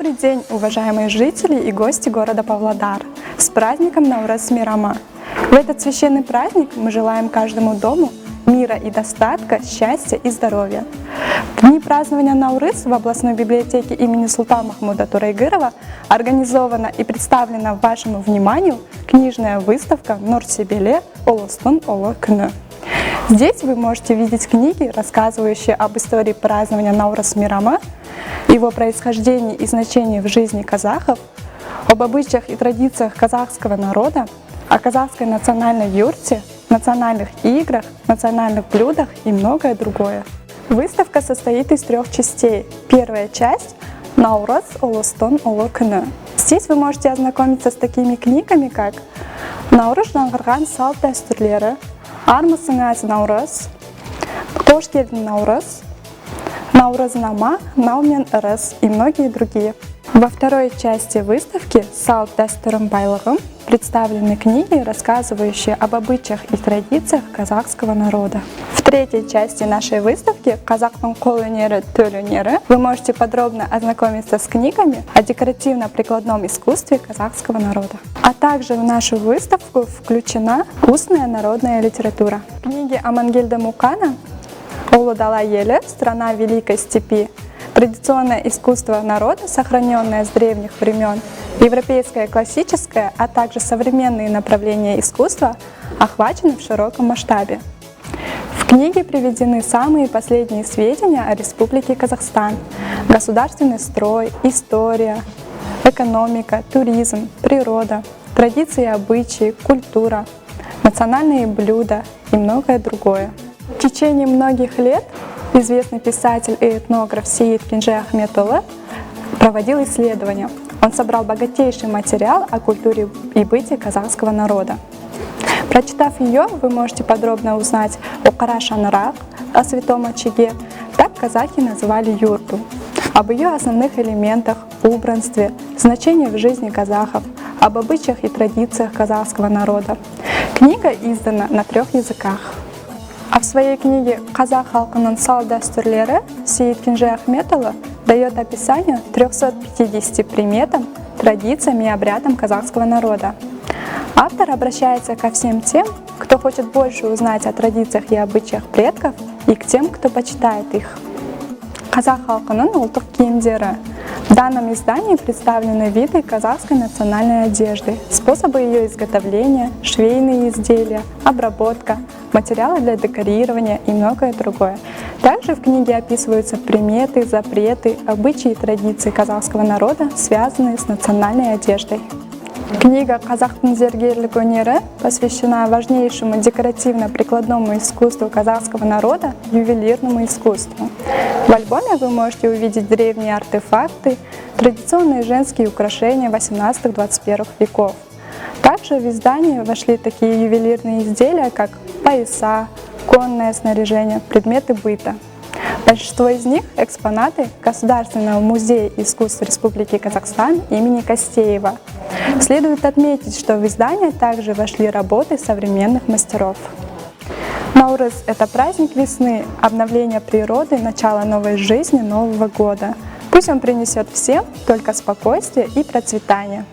Добрый день, уважаемые жители и гости города Павлодар! С праздником Наурыз Мейрамы! В этот священный праздник мы желаем каждому дому мира и достатка, счастья и здоровья. В дни празднования Наурыз в областной библиотеке имени Султана Махмуда Турайгырова организована и представлена вашему вниманию книжная выставка «Нур-Себеле Олостун Оло Күні». Здесь вы можете видеть книги, рассказывающие об истории празднования Наурыз Мейрамы, его происхождении и значении в жизни казахов, об обычаях и традициях казахского народа, о казахской национальной юрте, национальных играх, национальных блюдах и многое другое. Выставка состоит из 3 частей. Первая часть — Наурыз Олостун Оло Күні. Здесь вы можете ознакомиться с такими книгами, как «Наурыз жаңғырған салт дәстүрлері», «Армысыңыз Наурыз», «Қош келдің Наурыз», «Наурызнама», «Наумен ырыс» и многие другие. Во второй части выставки «Салт дәстүрім байлығым» представлены книги, рассказывающие об обычаях и традициях казахского народа. В третьей части нашей выставки «Қазақтың қол өнері, төл өнері» вы можете подробно ознакомиться с книгами о декоративно-прикладном искусстве казахского народа. А также в нашу выставку включена устная народная литература. Книги Амангельда Мукана «Улы дала елі. Страна Великой Степи», традиционное искусство народа, сохраненное с древних времен, европейское классическое, а также современные направления искусства охвачены в широком масштабе. В книге приведены самые последние сведения о Республике Казахстан: государственный строй, история, экономика, туризм, природа, традиции и обычаи, культура, национальные блюда и многое другое. В течение многих лет известный писатель и этнограф Сейит Кенже Ахметулы проводил исследования. Он собрал богатейший материал о культуре и быте казахского народа. Прочитав ее, вы можете подробно узнать о Қара шаңырақ, о святом очаге, так казахи называли юрту, об ее основных элементах, убранстве, значении в жизни казахов, об обычаях и традициях казахского народа. Книга издана на 3 языках. А в своей книге «Қазақ халқының салт дәстүрлері» Сейит Кенже Ахметулы дает описание 350 приметам, традициям и обрядам казахского народа. Автор обращается ко всем тем, кто хочет больше узнать о традициях и обычаях предков, и к тем, кто почитает их. Қазақ халқының ұлттық киімдері. В данном издании представлены виды казахской национальной одежды, способы ее изготовления, швейные изделия, обработка, материалы для декорирования и многое другое. Также в книге описываются приметы, запреты, обычаи и традиции казахского народа, связанные с национальной одеждой. Книга «Қазақтың зергерлік өнері» посвящена важнейшему декоративно-прикладному искусству казахского народа, ювелирному искусству. В альбоме вы можете увидеть древние артефакты, традиционные женские украшения 18-21 веков. Также в издание вошли такие ювелирные изделия, как пояса, конное снаряжение, предметы быта. Большинство из них — экспонаты Государственного музея искусств Республики Казахстан имени Костеева. Следует отметить, что в издание также вошли работы современных мастеров. Наурыз — это праздник весны, обновление природы, начало новой жизни, Нового года. Пусть он принесет всем только спокойствие и процветание.